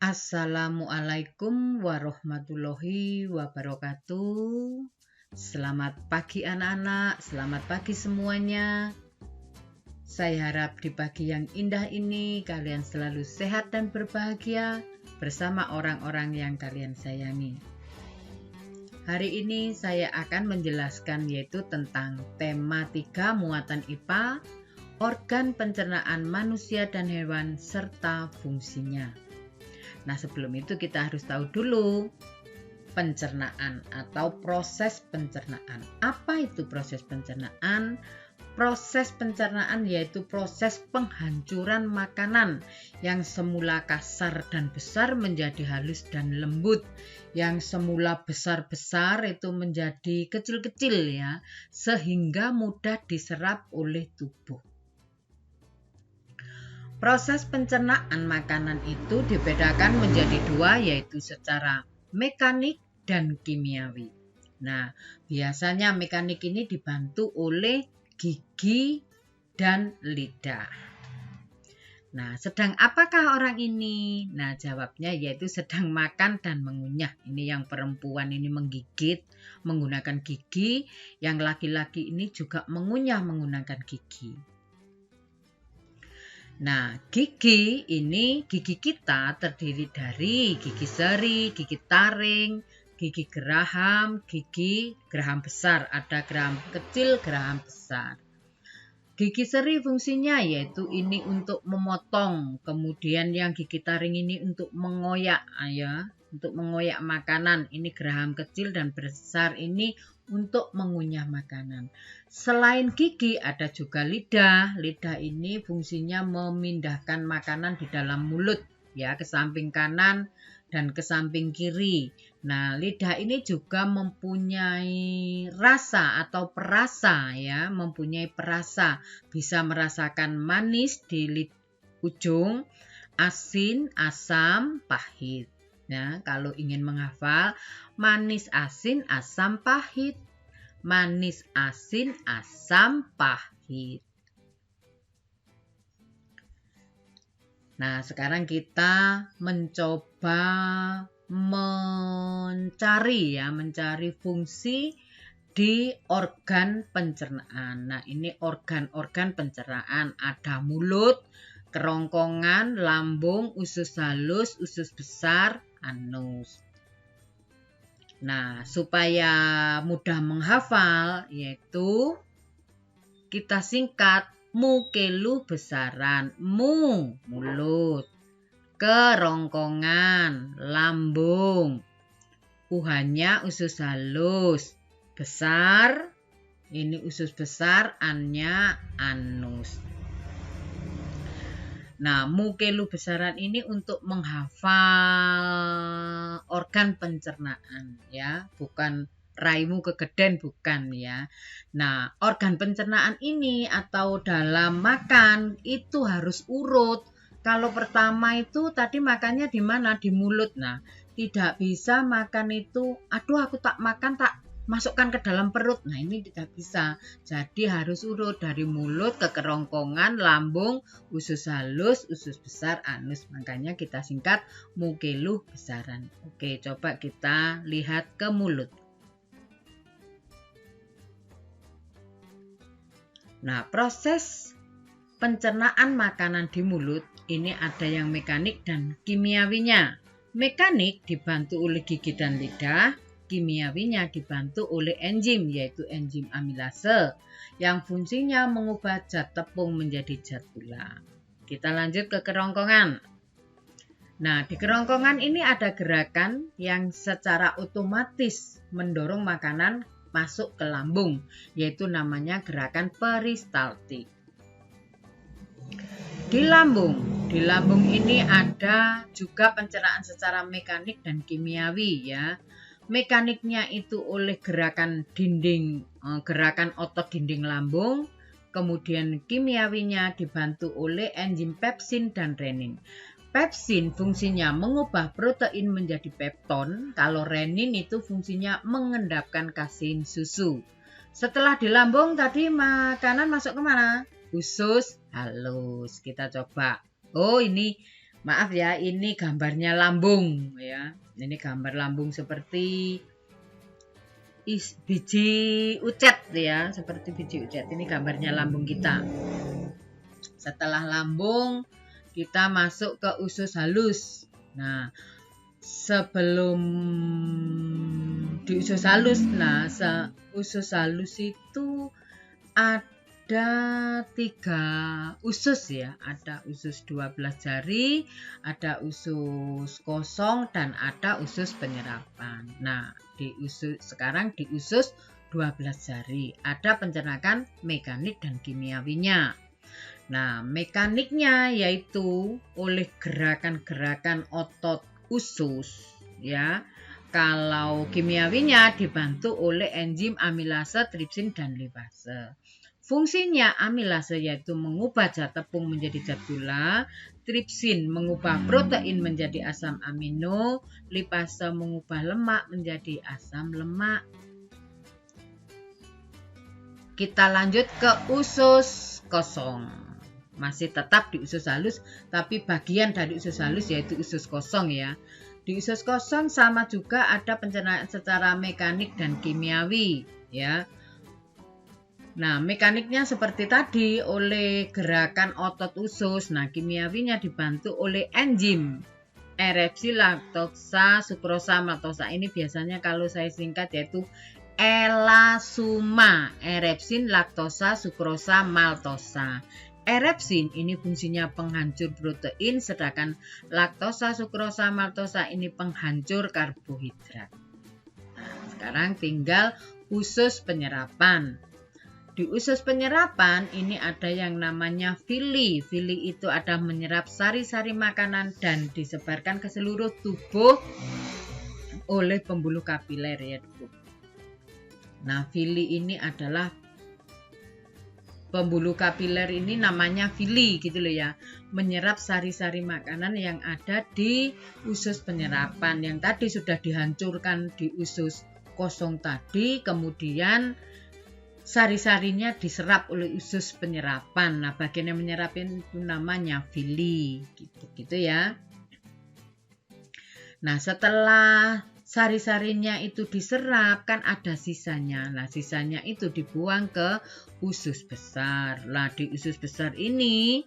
Assalamualaikum warahmatullahi wabarakatuh. Selamat pagi anak-anak, selamat pagi semuanya. Saya harap di pagi yang indah ini kalian selalu sehat dan berbahagia bersama orang-orang yang kalian sayangi. Hari ini saya akan menjelaskan yaitu tentang tema 3 muatan IPA, organ pencernaan manusia dan hewan serta fungsinya. Nah, sebelum itu kita harus tahu dulu pencernaan atau proses pencernaan. Apa itu proses pencernaan? Proses pencernaan yaitu proses penghancuran makanan yang semula kasar dan besar menjadi halus dan lembut. Yang semula besar-besar itu menjadi kecil-kecil ya, sehingga mudah diserap oleh tubuh. Proses pencernaan makanan itu dibedakan menjadi dua, yaitu secara mekanik dan kimiawi. Nah, biasanya mekanik ini dibantu oleh gigi dan lidah. Nah, sedang apakah orang ini? Nah, jawabnya yaitu sedang makan dan mengunyah. Ini yang perempuan ini menggigit menggunakan gigi, yang laki-laki ini juga mengunyah menggunakan gigi. Nah, gigi kita terdiri dari gigi seri, gigi taring, gigi geraham besar. Ada geraham kecil, geraham besar. Gigi seri fungsinya yaitu ini untuk memotong, kemudian yang gigi taring ini untuk mengoyak ya, untuk mengoyak makanan. Ini geraham kecil dan besar ini untuk mengunyah makanan. Selain gigi ada juga lidah. Lidah ini fungsinya memindahkan makanan di dalam mulut ya, ke samping kanan dan ke samping kiri. Nah, lidah ini juga mempunyai rasa atau perasa ya, mempunyai perasa. Bisa merasakan manis di ujung, asin, asam, pahit. Nah, kalau ingin menghafal manis, asin, asam, pahit. Manis, asin, asam, pahit. Nah, sekarang kita mencoba mencari fungsi di organ pencernaan. Nah, ini organ-organ pencernaan. Ada mulut, kerongkongan, lambung, usus halus, usus besar, anus. Nah, supaya mudah menghafal, yaitu kita singkat mukelu besaran. Mulut, kerongkongan, lambung, uhanya usus halus, besar, ini usus besar, annya anus. Nah, mukelu besaran ini untuk menghafal organ pencernaan ya, bukan raimu kegeden, bukan ya. Nah, organ pencernaan ini atau dalam makan itu harus urut. Kalau pertama itu tadi makannya di mana? Di mulut. Nah, tidak bisa makan itu, aduh aku tak makan tak masukkan ke dalam perut. Nah, ini tidak bisa. Jadi harus urut dari mulut ke kerongkongan, lambung, usus halus, usus besar, anus. Makanya kita singkat mukelu besaran. Oke, coba kita lihat ke mulut. Nah, proses pencernaan makanan di mulut ini ada yang mekanik dan kimiawinya. Mekanik dibantu oleh gigi dan lidah. Kimiawinya dibantu oleh enzim, yaitu enzim amilase, yang fungsinya mengubah zat tepung menjadi zat gula. Kita lanjut ke kerongkongan. Nah, di kerongkongan ini ada gerakan yang secara otomatis mendorong makanan masuk ke lambung, yaitu namanya gerakan peristaltik. Di lambung ini ada juga pencernaan secara mekanik dan kimiawi ya. Mekaniknya itu oleh gerakan otot dinding lambung, kemudian kimiawinya dibantu oleh enzim pepsin dan renin. Pepsin fungsinya mengubah protein menjadi pepton, kalau renin itu fungsinya mengendapkan kasein susu. Setelah di lambung tadi makanan masuk kemana? Usus halus. Kita coba. Oh, ini Maaf ya, ini gambarnya lambung ya. Ini gambar lambung seperti biji ucet ya, seperti biji ucet. Ini gambarnya lambung kita. Setelah lambung, kita masuk ke usus halus. Nah, sebelum di usus halus, usus halus itu ada 3 usus ya. Ada usus 12 jari, ada usus kosong, dan ada usus penyerapan. Nah, sekarang di usus 12 jari ada pencernaan mekanik dan kimiawinya. Nah, mekaniknya yaitu oleh gerakan-gerakan otot usus ya. Kalau kimiawinya dibantu oleh enzim amilase, tripsin, dan lipase. Fungsinya amilase yaitu mengubah zat tepung menjadi zat gula, tripsin mengubah protein menjadi asam amino, lipase mengubah lemak menjadi asam lemak. Kita lanjut ke usus kosong. Masih tetap di usus halus, tapi bagian dari usus halus yaitu usus kosong ya. Di usus kosong sama juga ada pencernaan secara mekanik dan kimiawi ya. Nah, mekaniknya seperti tadi oleh gerakan otot usus. Nah, kimiawinya dibantu oleh enzim erepsi laktosa, sukrosa, maltosa. Ini biasanya kalau saya singkat yaitu elasuma, erepsin, laktosa, sukrosa, maltosa. Erepsin ini fungsinya penghancur protein, sedangkan laktosa, sukrosa, maltosa ini penghancur karbohidrat. Nah, sekarang tinggal usus penyerapan. Di usus penyerapan ini ada yang namanya villi. Villi itu ada menyerap sari-sari makanan dan disebarkan ke seluruh tubuh oleh pembuluh kapiler ya. Nah, villi ini adalah pembuluh kapiler ini namanya villi gitu loh ya, menyerap sari-sari makanan yang ada di usus penyerapan yang tadi sudah dihancurkan di usus kosong tadi, kemudian sari-sarinya diserap oleh usus penyerapan. Nah, bagian yang menyerapin itu namanya villi gitu ya. Nah, setelah sari-sarinya itu diserap kan ada sisanya. Nah, sisanya itu dibuang ke usus besar. Nah, di usus besar ini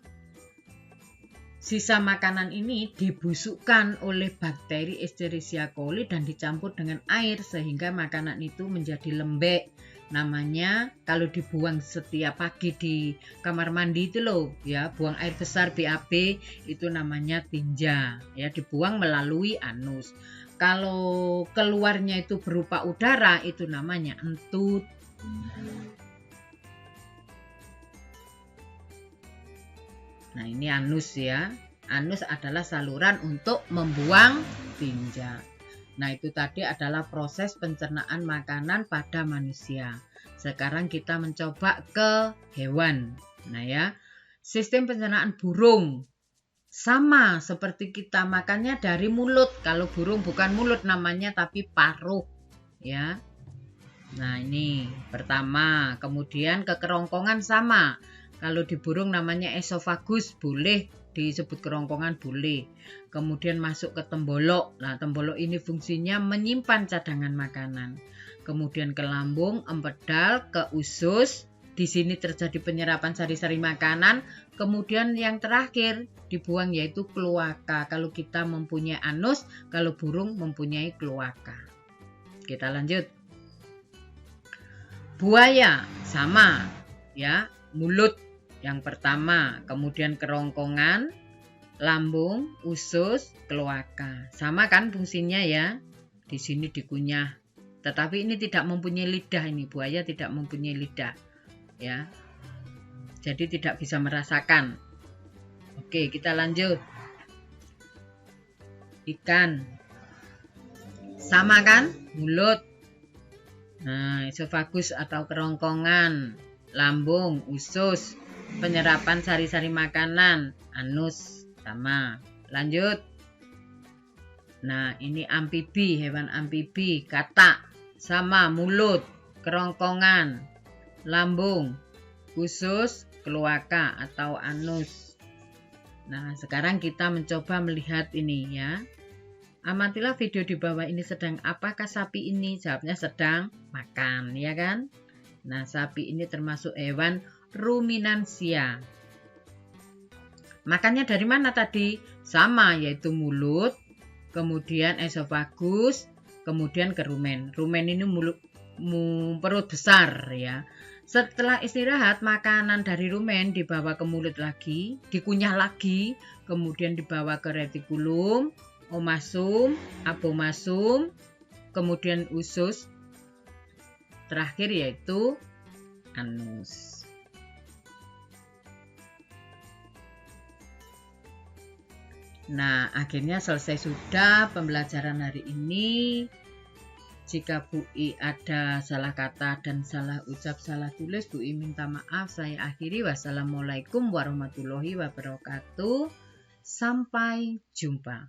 sisa makanan ini dibusukkan oleh bakteri Escherichia coli dan dicampur dengan air sehingga makanan itu menjadi lembek. Namanya kalau dibuang setiap pagi di kamar mandi itu loh ya, buang air besar BAB itu namanya tinja ya, dibuang melalui anus. Kalau keluarnya itu berupa udara itu namanya entut. Nah, ini anus ya. Anus adalah saluran untuk membuang tinja. Nah, itu tadi adalah proses pencernaan makanan pada manusia. Sekarang kita mencoba ke hewan. Nah ya, sistem pencernaan burung sama seperti kita makannya dari mulut. Kalau burung bukan mulut namanya tapi paruh ya. Nah, ini pertama. Kemudian ke kerongkongan sama. Kalau di burung namanya esofagus, boleh disebut kerongkongan boleh. Kemudian masuk ke tembolok. Nah, tembolok ini fungsinya menyimpan cadangan makanan. Kemudian ke lambung, empedal, ke usus. Di sini terjadi penyerapan sari-sari makanan. Kemudian yang terakhir dibuang yaitu kloaka. Kalau kita mempunyai anus, kalau burung mempunyai kloaka. Kita lanjut. Buaya sama ya, mulut yang pertama, kemudian kerongkongan, lambung, usus, kloaka. Sama kan fungsinya ya. Di sini dikunyah. Tetapi ini tidak mempunyai lidah, ini buaya tidak mempunyai lidah. Ya. Jadi tidak bisa merasakan. Oke, kita lanjut. Ikan. Sama kan? Mulut. Nah, esofagus atau kerongkongan, lambung, usus, penyerapan sari-sari makanan, anus, sama. Lanjut. Nah, ini amfibi, hewan amfibi, katak, sama mulut, kerongkongan, lambung, usus, kloaka atau anus. Nah, sekarang kita mencoba melihat ini ya. Amatilah video di bawah ini, sedang apakah sapi ini? Jawabnya sedang makan, ya kan? Nah, sapi ini termasuk hewan ruminansia. Makannya dari mana tadi? Sama, yaitu mulut, kemudian esofagus, kemudian ke rumen. Rumen ini perut besar ya. Setelah istirahat, makanan dari rumen dibawa ke mulut lagi, dikunyah lagi, kemudian dibawa ke retikulum, omasum, abomasum, kemudian usus, terakhir yaitu anus. Nah, akhirnya selesai sudah pembelajaran hari ini. Jika Bu I ada salah kata dan salah ucap, salah tulis, Bu I minta maaf. Saya akhiri. Wassalamualaikum warahmatullahi wabarakatuh. Sampai jumpa.